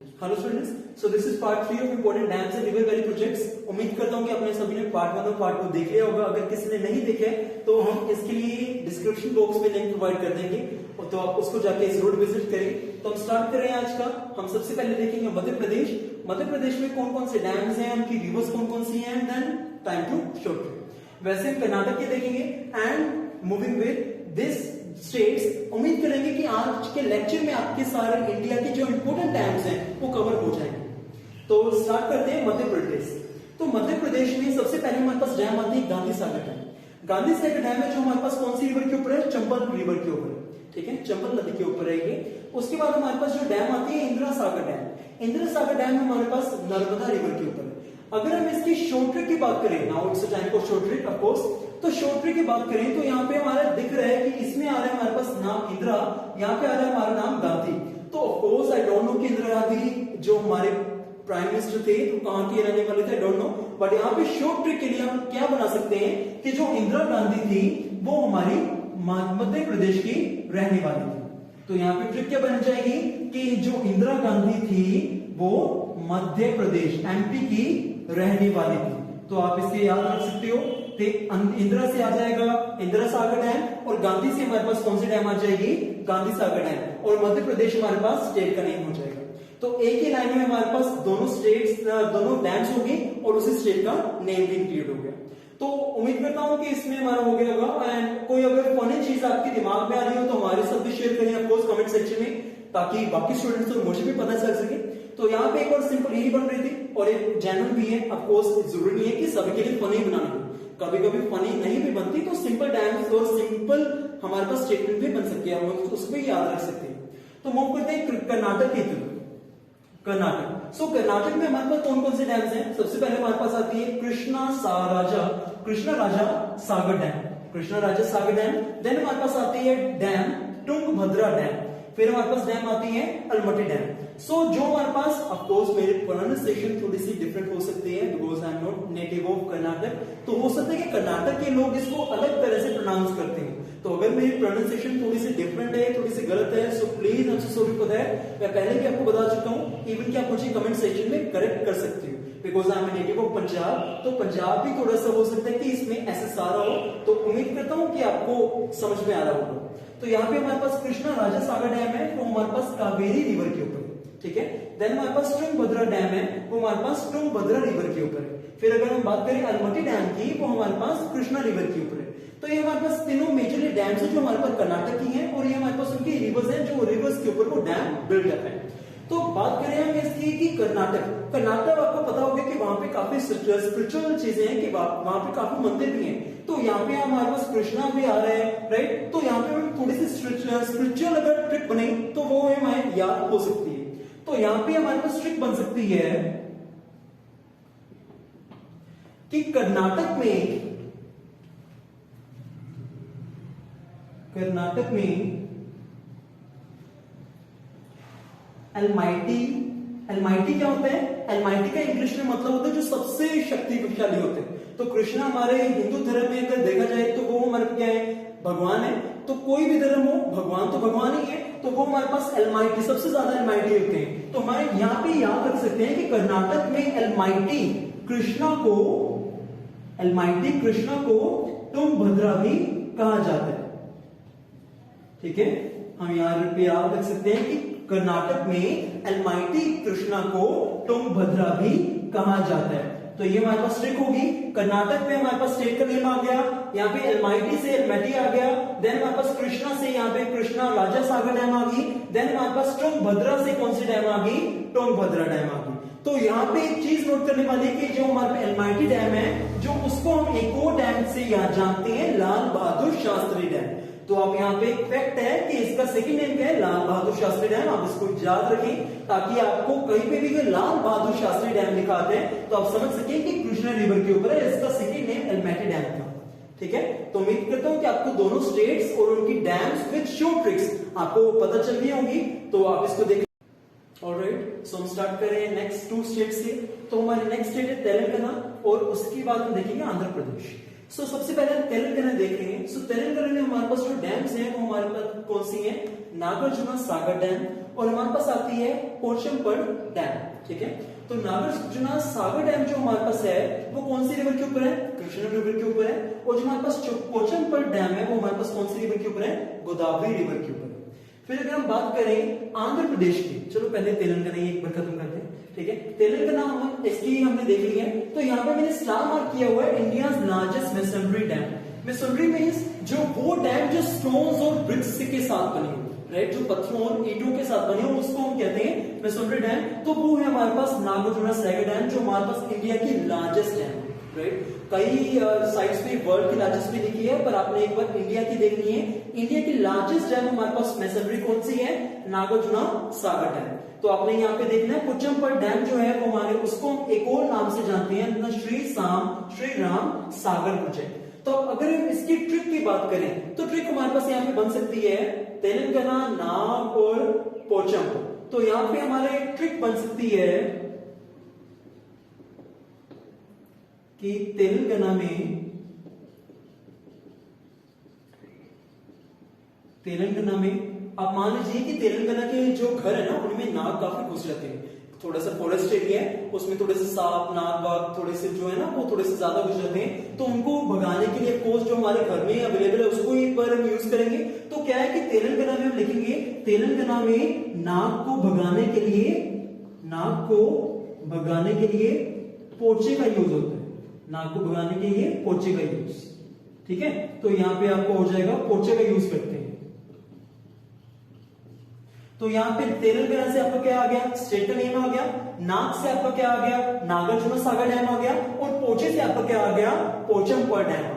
Hello students, so this is part 3 of important dams and river valley projects. उम्मीद करता हूं कि आपने सभी ने पार्ट 1 और पार्ट 2 देख लिया होगा। अगर किसी ने नहीं देखे तो हम इसके लिए डिस्क्रिप्शन बॉक्स में लिंक प्रोवाइड कर देंगे, तो आप उसको जाके जरूर विजिट करें। तो हम स्टार्ट कर रहे हैं आज का। हम सबसे पहले देखेंगे मध्य प्रदेश। मध्य प्रदेश में कौन कौन से डैम्स हैं, उनकी रिवर्स कौन कौन सी हैं, then time to short trip. वैसे हम कर्नाटक के देखेंगे and moving with this states. उम्मीद करेंगे कि आज के लेक्चर में आपके सारे इंडिया के जो इंपोर्टेंट डैम्स हैं वो कवर हो जाएंगे। तो स्टार्ट करते हैं मध्य प्रदेश। तो मध्य प्रदेश में सबसे पहले हमारे पास डैम आती है गांधी सागर डैम। गांधी सागर डैम है जो हमारे पास कौन सी रिवर के ऊपर है, चंबल रिवर के ऊपर है, ठीक है, चंबल नदी के ऊपर है ये। उसके बाद हमारे पास जो डैम आती है इंदिरा सागर डैम। इंदिरा सागर डैम हमारे पास नर्मदा रिवर के ऊपर है। अगर हम इसकी शॉर्ट ट्रिक की बात करें, now it's time for short trick of course, तो शॉर्ट ट्रिक की बात करें तो यहाँ पे हमारा दिख रहा है कि इसमें आ रहा है हमारे पास नाम इंदिरा, यहाँ पे आ रहा है हमारा नाम गांधी। तो of course I don't know कि इंदिरा गांधी जो हमारे प्राइम मिनिस्टर थे तो कहां के रहने वाले थे, आई डोंट नो, बट यहाँ पे शॉर्ट ट्रिक के लिए हम क्या बना सकते हैं कि जो इंदिरा गांधी थी वो हमारी मध्य प्रदेश की रहने वाली थी। तो यहाँ पे ट्रिक क्या बन जाएगी कि जो इंदिरा गांधी थी वो मध्य प्रदेश एमपी की रहने वाली थी। तो आप इसे याद रख सकते हो। इंदिरा से आ जाएगा इंदिरा सागर डैम, और गांधी से हमारे पास कौन सी डैम आ जाएगी, गांधी सागर डैम, और मध्य प्रदेश हमारे पास स्टेट का नेम हो जाएगा। तो एक ही लाइन में हमारे पास दोनों स्टेट्स, दोनों डैम्स होंगे और उसी स्टेट का नेम भी इंक्लूड हो गया। तो उम्मीद करता हूं कि इसमें हमारा हो गया होगा। एंड कोई अगर फनी चीज आपके दिमाग में आ रही हो तो हमारे साथ भी शेयर करें ऑफकोर्स कमेंट सेक्शन में, ताकि बाकी स्टूडेंट्स और मुझे भी पता चल सके। तो यहाँ पे एक और सिंपल यही बन रही थी और एक जेन्युइन भी है। ऑफकोर्स जरूरी नहीं है कि सभी के लिए फनी बनाना हो, कभी कभी फनी नहीं भी बनती तो सिंपल डैम्स और सिंपल हमारे पास स्टेटमेंट भी बन सकती है, हम उसको भी याद रख सकते हैं। तो मूव करते हैं कर्नाटक की तरफ। कर्नाटक, सो कर्नाटक में हमारे पास कौन कौन से डैम्स हैं? सबसे पहले हमारे पास आती है कृष्णा राजा सागर डैम, कृष्णा राजा सागर डैम। देन हमारे पास आती है डैम तुंगभद्रा डैम। फिर हमारे पास डैम आती है अलमटी डैम। सो जो हमारे पास, ऑफ कोर्स मेरे प्रोनाउंसिएशन थोड़ी सी डिफरेंट हो सकती है because I am not native of Karnataka, तो हो सकता है कि कर्नाटक के लोग इसको अलग तरह से प्रोनाउंस करते हैं। तो अगर मेरी प्रोनाउंसिएशन थोड़ी सी डिफरेंट है, थोड़ी सी गलत है, so please I am sorry for that. मैं पहले भी आपको बता चुका हूं, इवन कि आप मुझे कमेंट सेक्शन में करेक्ट कर सकते हो because I am native of Punjab. तो पंजाब भी थोड़ा सा हो सकता है कि इसमें एसएस आ रहा हो, तो उम्मीद करता हूं कि आपको समझ में आ रहा होगा। तो यहाँ पे हमारे पास कृष्णा राजा सागर डैम है, वो हमारे पास कावेरी रिवर के ऊपर, ठीक है। देन हमारे पास तुंगभद्रा डैम है, वो हमारे पास तुंगभद्रा रिवर के ऊपर है। फिर अगर हम बात करें अलमटी डैम की, वो हमारे पास कृष्णा रिवर के ऊपर है। तो ये हमारे पास तीनों मेजरली डैम्स हैं जो हमारे पास कर्नाटक की हैं, और ये हमारे पास उनकी रिवर्स हैं जो रिवर्स के ऊपर वो डैम बिल्डअप है। तो बात करें हम इसकी कि कर्नाटक आपको पता होगा कि वहां पे काफी स्पिरिचुअल चीजें हैं, कि वहां पे काफी मंदिर भी हैं। तो यहाँ पे हमारे पास कृष्णा भी आ रहा है, राइट। तो यहाँ पे हम थोड़ी सी स्पिरिचुअल अगर ट्रिक बने तो वो हमें याद हो सकती है। तो यहाँ पे हमारे पास ट्रिक बन सकती है कि कर्नाटक में एलमाइटी क्या होता है? एलमाइटी का इंग्लिश में मतलब होता है जो सबसे शक्तिशाली होते हैं। तो कृष्ण हमारे हिंदू धर्म में अगर देखा जाए तो वो हमारे क्या है, भगवान है। तो कोई भी धर्म हो, भगवान तो भगवान ही है, तो वो हमारे पास एलमाइटी, सबसे ज्यादा एलमाइटी होते हैं। तो हमारे यहाँ पे याद रख सकते हैं कि कर्नाटक में एलमाइटी कृष्णा को तुंगभद्रा भी कहा जाता है, ठीक है। हम यहाँ पे याद रख सकते हैं कि कर्नाटक में एलमाइटी कृष्णा को तुंगभद्रा भी कहा जाता है। तो ये हमारे पास ट्रिक होगी। कर्नाटक में हमारे पास स्टेट का नेम आ गया, यहाँ पे एलमाइटी से एलमेटी आ गया। देन हमारे पास कृष्णा से यहाँ पे कृष्णा राजा सागर डैम आ गई। देन हमारे पास तुंगभद्रा से कौन सी डैम आ गई, तुंगभद्रा डैम आ गई। तो यहाँ पे एक चीज नोट करने वाली है कि जो हमारे पे एलमाइटी डैम है, जो उसको हम एक और डैम से यहाँ जानते हैं, लाल बहादुर शास्त्री डैम। तो अब यहाँ पे एक फैक्ट है कि इसका सेकंड नेम क्या है, लाल बहादुर शास्त्री डैम। आप इसको याद रखें ताकि आपको कहीं पे भी लाल बहादुर शास्त्री डैम लिखा आता है तो आप समझ सकें कि कृष्णा रिवर के ऊपर है। इसका सेकंड नेम एलमेटी डैम था, ठीक है। तो उम्मीद करता हूं कि आपको दोनों स्टेट्स और उनकी डैम्स विद शॉर्ट ट्रिक्स आपको पता चल गई होंगी। तो आप इसको देख। ऑलराइट, सो हम स्टार्ट कर रहे हैं नेक्स्ट 2 स्टेट से। तो हमारे नेक्स्ट स्टेट है तेलंगाना, और उसके बाद हम देखेंगे आंध्र प्रदेश। सो सबसे पहले तेलंगाना देख रहे हैं। सो तेलंगाना में हमारे पास जो डैम्स हैं वो हमारे पास कौन सी हैं? नागार्जुना सागर डैम और हमारे पास आती है पोचमपल्ली डैम। ठीक है, तो नागार्जुना सागर डैम जो हमारे पास है वो कौन सी रिवर के ऊपर है? कृष्णा रिवर के ऊपर है। और जो हमारे पास पोचमपल्ली डैम है वो हमारे पास कौन सी रिवर के ऊपर है? गोदावरी रिवर के ऊपर है। फिर अगर हम बात करें आंध्र प्रदेश की, चलो पहले तेलंगाना एक बार खत्म करते हैं। ठीक है, तेलंगाना हम इसकी हमने देख लिया है। तो यहाँ पे मैंने स्टार मार्क किया हुआ है India's largest masonry dam. Masonry means जो वो डैम जो स्टोन्स और ब्रिक्स के साथ बने हो, राइट, जो पत्थरों और ईंटों के साथ बने हो उसको हम कहते हैं मेसनरी डैम। तो वो है हमारे पास नागार्जुना सागर डैम जो हमारे पास इंडिया की लार्जेस्ट डैम, राइट। कई साइट्स पे वर्ल्ड की लार्जेस्ट भी लिखी है, पर आपने एक बार इंडिया की देखनी है। इंडिया की लार्जेस्ट डैम हमारे पास मेसनरी कौन सी है? नागार्जुना सागर डैम। तो आपने यहाँ पे देखना है पोचमपल्ली डैम जो है वो हमारे उसको हम एक और नाम से जानते हैं, श्री राम सागर प्रोजेक्ट। तो अगर हम इसकी ट्रिक की बात करें तो ट्रिक हमारे पास यहाँ पे बन सकती है तेलंगाना, नाग और पोचमपल्ली। तो यहाँ पे हमारे ट्रिक बन सकती है कि तेलंगाना में आप मान लीजिए कि तेलंगाना के जो घर है ना उनमें नाग काफी घुस जाते हैं। थोड़ा सा फॉरेस्ट एरिया है, उसमें थोड़े से सांप, नाग, बाघ थोड़े से जो है ना वो थोड़े से ज्यादा घुस जाते हैं। तो उनको भगाने के लिए कोर्स जो हमारे घर में अवेलेबल है उसको एक बार हम यूज करेंगे। तो क्या है कि तेलंगाना में हम लिखेंगे तेलंगाना में नाग को भगाने के लिए पोचे का यूज होता है। नाग को भगाने के लिए पोचे का यूज, ठीक है। तो यहां पे आपको हो जाएगा पोचे का यूज करते हैं। तो यहां पे तेलंगाना से आपका क्या आ गया? स्टेट का नेम आ गया। नाग से आपका क्या आ गया? नागार्जुना सागर डैम आ गया। और पोचे से आपका क्या आ गया? पोचमपल्ली डैम आ गया,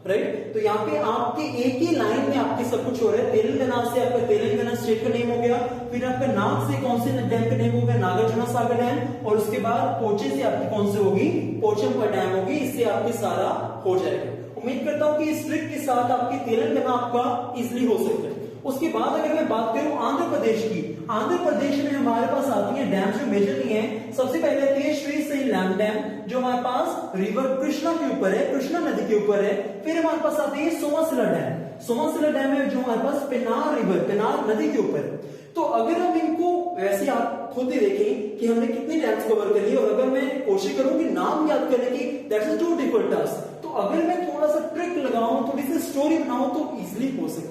राइट। तो यहाँ पे आपके एक ही लाइन में आपके सब कुछ हो रहा है। तेलंगाना से आपका तेलंगाना स्टेट का नेम हो गया, फिर आपका नाग से कौन से डैम का नेम हो गया? नागार्जुना सागर डैम, और उसके बाद पोचे से आपकी कौन से होगी? पोचमपल्ली डैम होगी। इससे आपके सारा हो जाएगा। उम्मीद करता हूं कि इस ट्रिक के साथ आपकी तेलंगाना आपका इजिली हो सकता है। उसके बाद अगर मैं बात करूं आंध्र प्रदेश की, आंध्र प्रदेश में हमारे पास आती है डैम जो मेजरली है। सबसे पहले आती है श्रीशैलम डैम जो हमारे पास रिवर कृष्णा के ऊपर है, कृष्णा नदी के ऊपर है। फिर हमारे पास आती है सोमाशिला डैम। सोमाशिला डैम है जो हमारे पास पेनार रिवर, पेनार नदी के ऊपर है। तो अगर हम इनको वैसे आप खुद ही देखें कि हमने कितनी डैम्स कवर कर ली, और अगर मैं कोशिश करूं कि नाम याद करने की, that's a too difficult task. तो अगर मैं थोड़ा सा ट्रिक लगाऊं, थोड़ी सी स्टोरी बनाऊं तो इजिली हो सकता है।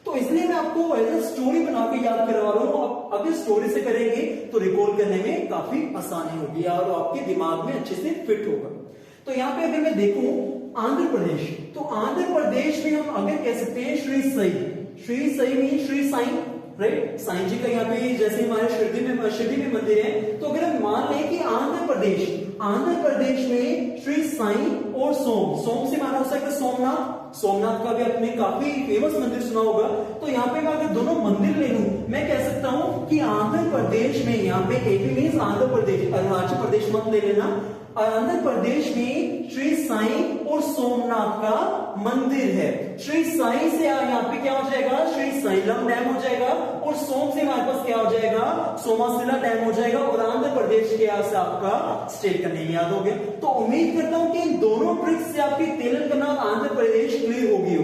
तो इसलिए मैं आपको एज अ स्टोरी बना के याद करवा रहा हूं। अगर स्टोरी से करेंगे तो रिकॉल करने में काफी आसानी होगी और आपके दिमाग में अच्छे से फिट होगा। तो यहाँ पे अगर मैं देखूं आंध्र प्रदेश, तो आंध्र प्रदेश में हम अगर कह सकते हैं श्री साई मीन श्री साई, राइट। साईं जी का यहाँ पे जैसे हमारे शिरडी में मंदिर है। तो अगर हम मान लें कि आंध्र प्रदेश में श्री साईं और सोम से माना हो सकता है सोमनाथ का भी आपने काफी फेमस मंदिर सुना होगा। तो यहाँ पे मैं अगर दोनों मंदिर ले लूं, मैं कह सकता हूं कि आंध्र प्रदेश में, यहाँ पे एपी मीन्स आंध्र प्रदेश, अरुणाचल प्रदेश मत ले लेना। आंध्र प्रदेश में श्री साईं और सोमनाथ का मंदिर है। श्री साईं से यहाँ पे क्या हो जाएगा? श्री शैलम डैम हो जाएगा, और सोम से हमारे पास क्या हो जाएगा? सोमाशिला डैम हो जाएगा। और आंध्र प्रदेश के यहाँ से आपका स्टेट का नेम याद हो गया। तो उम्मीद करता हूं कि इन दोनों ट्रिक्स से आपकी तेलंगाना और आंध्र प्रदेश क्लियर होगी।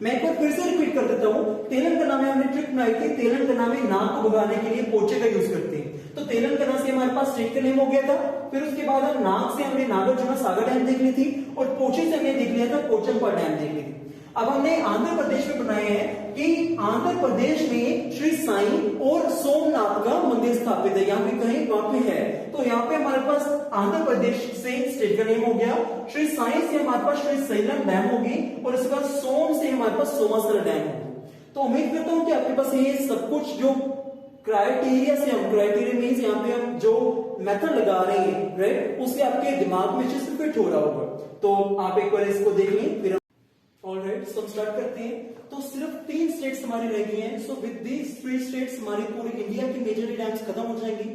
मैं एक बार फिर से रिपीट कर देता हूं। तेलंगाना में हमने ट्रिक बनाई थी, तेलंगाना में नाग को भगाने के लिए पोचे का यूज करते हैं। तो तेलंगाना से हमारे पास स्टेट का नेम हो गया था। फिर उसके बाद हम नाग से हमने नागार्जुना सागर डैम देख ली थी, और पोचे से हमने देख लिया था पोचमपल्ली डैम देख ली थी। अब हमने आंध्र प्रदेश में बनाए हैं कि आंध्र प्रदेश में श्री साईं और सोमनाथ का मंदिर स्थापित है। यहाँ पे कहीं वहां पे है। तो यहाँ पे हमारे पास आंध्र प्रदेश से स्टेट का नेम हो गया, श्री साईं से हमारे पास श्री शैलम डैम होगी, और इसके बाद सोम से हमारे पास सोमाशिला डैम होगी। तो उम्मीद करता हूं कि आपके पास ये सब कुछ जो क्राइटेरिया मीन्स यहाँ पे हम जो मेथड लगा रहे हैं, राइट, उससे आपके दिमाग में अच्छे से फिट हो रहा होगा। तो आप एक बार इसको देख लें। फिर ऑलराइट, सो स्टार्ट करते हैं। तो सिर्फ 3 स्टेट्स हमारी रह गई हैं। सो विद दीज 3 स्टेट्स हमारी पूरी इंडिया की मेजरली डैम्स खत्म हो जाएंगी।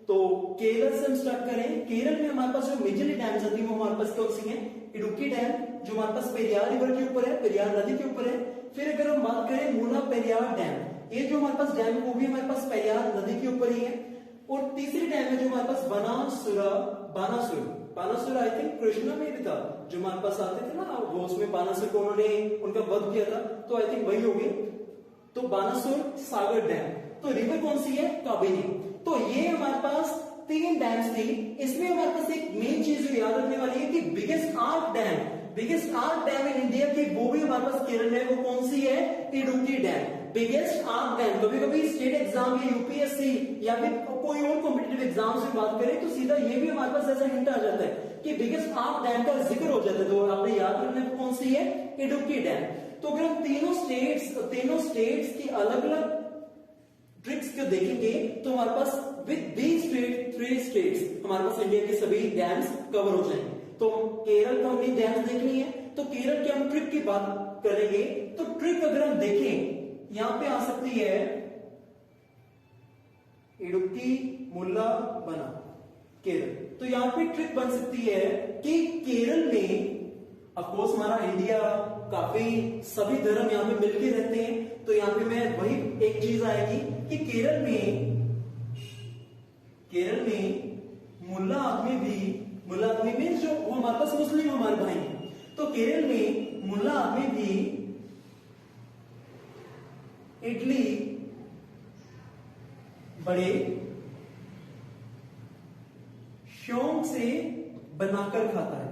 तो केरल से हम स्टार्ट करें। केरल में हमारे पास जो मेजरली डैम्स आती है वो हमारे पास कौन सी है? इडुक्की डैम जो हमारे पास पेरियार रिवर के ऊपर है, पेरियार नदी के ऊपर है। फिर अगर हम बात करें मुला पेरियार डैम, ये जो हमारे पास डैम है वो भी हमारे पास पेरियार नदी के ऊपर ही है। और तीसरी डैम है जो हमारे पास बानासुरा आई थिंक कृष्णा में भी था, जो हमारे पास आते थे ना, वो उसमें बानासुर को उन्होंने उनका वध किया था, तो आई थिंक वही होगी। तो बानासुर सागर डैम, तो रिवर कौन सी है? कावेरी। तो ये हमारे पास 3 डैम्स थी। इसमें हमारे पास एक मेन चीज जो याद रखने वाली है कि biggest arc dam in India की, वो भी हमारे पास केरल में, वो कौन सी है? Idukki dam. Biggest arc dam, कभी कभी स्टेट एग्जाम या यूपीएससी या फिर कोई और कॉम्पिटिटिव एग्जाम से बात करें तो सीधा ये भी हमारे पास ऐसा हिंट आ जाता है कि बिगेस्ट आर्क डैम का जिक्र हो जाता है, तो आपने याद रखना है कौन सी है? इडुक्की डैम। तो अगर हम तीनों स्टेट्स की अलग अलग ट्रिक्स को देखेंगे तो हमारे पास विद दीज 3 स्टेट्स हमारे पास इंडिया के सभी डैम्स कवर हो जाएंगे। तो केरल का हमने डैम्स देख ली है, तो केरल के हम ट्रिक की बात करेंगे। तो ट्रिक अगर हम देखें, यहां पे आ सकती है इडुक्की, मुल्ला, बना, केरल। तो यहां पे ट्रिक बन सकती है कि केरल में ऑफकोर्स हमारा इंडिया काफी सभी धर्म यहां पे मिलके रहते हैं, तो यहां पे मैं वही एक चीज आएगी कि केरल में मुल्ला आदमी में जो वो हमारे पास मुस्लिम हमारे भाई हैं, तो केरल में मुल्ला आदमी भी इडली बड़े शौक से बनाकर खाता है,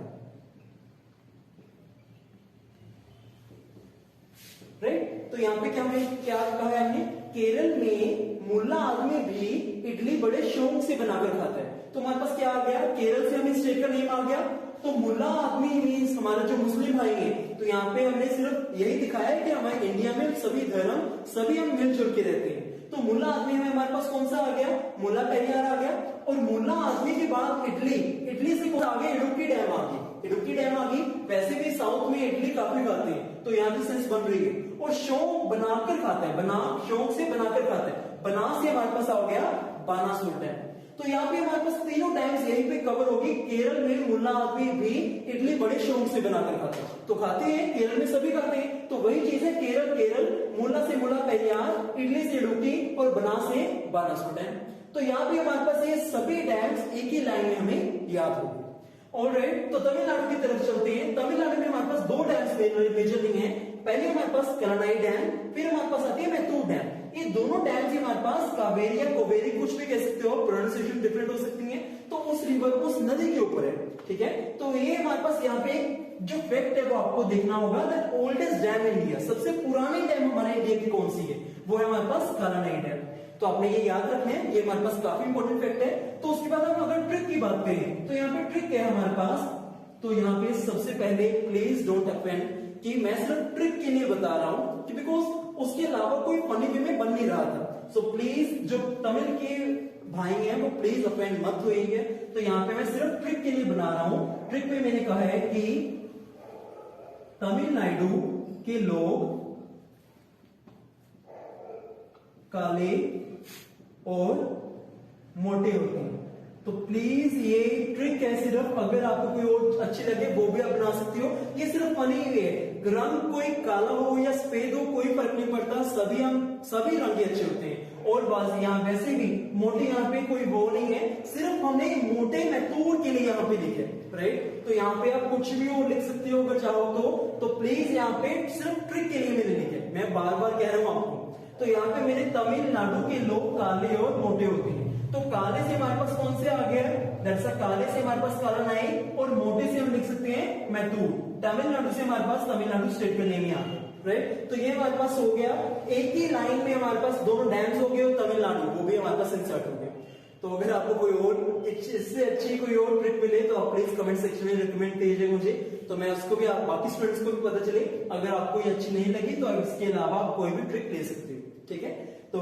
राइट। तो यहां पे क्या कहा है हमने? केरल में मुल्ला आदमी भी इडली बड़े शौक से बनाकर खाता है। तो हमारे पास क्या आ गया? केरल से हमें स्टेट का नेम आ गया। तो मुल्ला आदमी मीन्स हमारे जो मुस्लिम भाई हैं, तो यहाँ पे हमने सिर्फ यही दिखाया है कि हमारे इंडिया में सभी धर्म सभी हम मिलजुल के रहते हैं। तो मुल्ला आदमी में हमारे पास कौन सा आ गया? मुल्ला पेरियार आ गया। और मुल्ला आदमी के बाद इडली से कौन आ गया? इडुक्की डैम आ गई। वैसे भी साउथ में इडली काफी खाते हैं, तो यहाँ भी सेंस बन रही है। और शौक बनाकर खाता है, शौक से बनाकर खाता है। बना से हमारे पास आ गया बानासुर डैम। तो यहाँ पे हमारे पास तीनों डैम्स यहीं पे कवर होगी। केरल में मुल्ला आदमी भी इडली बड़े शौक से बनाकर खाते हैं, तो खाते हैं, केरल में सभी खाते हैं। तो वही चीज है, केरल, मुल्ला से मुल्ला पेरियार, इडली से इडुक्की और बना से बानासुर डैम। तो यहाँ पे हमारे पास ये सभी डैम्स एक ही लाइन में हमें याद होंगे। ऑलराइट, तो तमिलनाडु की तरफ चलते हैं। तमिलनाडु में हमारे पास 2 डैम्स मेजरली हैं। पहले हमारे पास कलानाई डैम, फिर हमारे पास आती है मैथूर डैम। ये दोनों डैम्स हमारे पास कावेरी या कोवेरी कुछ भी कह सकते हो, प्रोनाउंसिएशन डिफरेंट हो सकती है। तो उस रिवर, उस नदी के ऊपर है, ठीक है। तो ये हमारे पास यहाँ पे जो फैक्ट है वो आपको देखना होगा। The oldest dam in India, सबसे पुरानी डैम हमारे इंडिया की कौन सी है? वो है हमारे पास कलानाई डैम। तो आपने ये याद रखना है, ये हमारे पास काफी इंपॉर्टेंट फैक्ट है। तो उसके बाद हम अगर ट्रिक की बात करें तो यहाँ पे ट्रिक है हमारे पास। तो यहाँ पे सबसे पहले प्लीज डोंट ऑफेंड कि मैं सिर्फ ट्रिक के लिए बता रहा हूं कि बिकॉज उसके अलावा कोई फनी वे में बन नहीं रहा था। सो प्लीज जो तमिल के भाई हैं वो प्लीज ऑफेंड मत होइए। तो यहाँ पे मैं सिर्फ ट्रिक के लिए बना रहा हूं। ट्रिक में मैंने कहा है कि तमिलनाडु के लोग काले और मोटे होते हैं। तो प्लीज ये ट्रिक है सिर्फ, अगर आपको कोई और अच्छी लगे वो भी आप बना सकती हो। ये सिर्फ फनी है, रंग कोई काला हो या सफेद हो कोई फर्क नहीं पड़ता, सभी रंग अच्छे होते हैं। और बात यहाँ वैसे भी मोटे यहाँ पे कोई वो नहीं है, सिर्फ हमने मोटे मैथूर के लिए यहाँ पे लिखे, राइट। तो यहाँ पे आप कुछ भी और लिख सकते हो अगर चाहो तो प्लीज यहाँ पे सिर्फ ट्रिक के लिए मैंने लिखे, मैं बार बार कह रहा हूं आपको। तो यहाँ पे मेरे तमिलनाडु के लोग काले और मोटे होते हैं। तो काले से हमारे पास कौन से आ गया? दरअसल काले से हमारे पास कलानाई और मोटे से हम लिख सकते हैं मैथूर। तमिलनाडु से हमारे पास तमिलनाडु स्टेट का नेम आ गया, राइट। तो ये हमारे पास हो गया, एक ही लाइन में हमारे पास दोनों डैम्स हो गए और तमिलनाडु वो भी हमारे पास इंसर्ट हो गया। तो अगर आपको कोई और इससे अच्छी कोई और ट्रिक मिले तो आप प्लीज कमेंट सेक्शन में रिकमेंड कीजिए मुझे, तो मैं उसको भी आप बाकी स्टूडेंट्स को भी पता चले। अगर आपको ये अच्छी नहीं लगी तो इसके अलावा आप कोई भी ट्रिक ले सकते हो, ठीक है। तो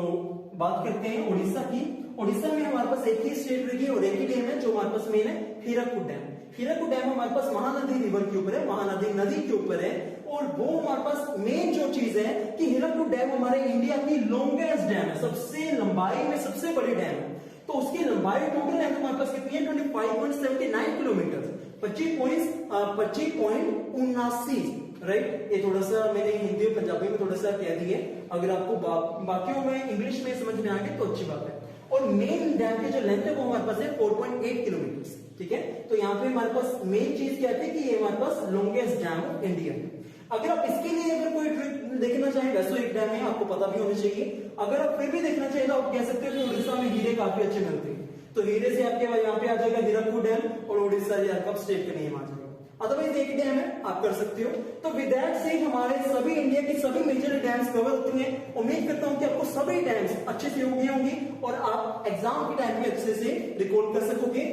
बात करते हैं उड़ीसा की। उड़ीसा में हमारे पास एक ही स्टेट रही और एक ही डैम है जो हमारे पास मेन है, हीराकुड डैम। हीराकुड डैम हमारे पास महानदी रिवर के ऊपर है, महानदी नदी के ऊपर है। और वो हमारे पास मेन जो चीज है कि हीराकुड डैम हमारे इंडिया की लॉन्गेस्ट डैम है, सबसे लंबाई में सबसे बड़ी डैम है। तो उसकी लंबाई टोटल है हमारे पास कितनी है? 25.79 किलोमीटर, 25.79, राइट। ये थोड़ा सा मैंने हिंदी और पंजाबी में थोड़ा सा कह दिया, अगर आपको बाकियों में इंग्लिश में समझ में आ गया तो अच्छी बात है। और मेन डैम की जो लेंथ है वो हमारे पास है 4.8 किलोमीटर। ठीक है, तो यहाँ पे हमारे पास मेन चीज क्या थी कि ये हमारे पास लॉन्गेस्ट डैम ऑफ इंडिया है। अगर आप इसके लिए अगर कोई ट्रिक देखना चाहें, वैसे एक डैम है, आपको पता भी होना चाहिए। अगर आप फिर भी देखना चाहिए तो आप कह सकते हो कि उड़ीसा में हीरे काफी अच्छे मिलते हैं, तो हीरे से आपके यहाँ पे आ जाएगा हीराकुद डैम और उड़ीसा स्टेट का नेम आ जाएगा। अदरवाइज एक डैम है, आप कर सकते हो। तो विद दैट से हमारे सभी इंडिया की सभी मेजर डैम्स कवर होती हैं। उम्मीद करता हूं कि आपको सभी डैम्स अच्छे से हो गए होंगे और आप एग्जाम के टाइम में अच्छे से रिकॉल कर सकोगे।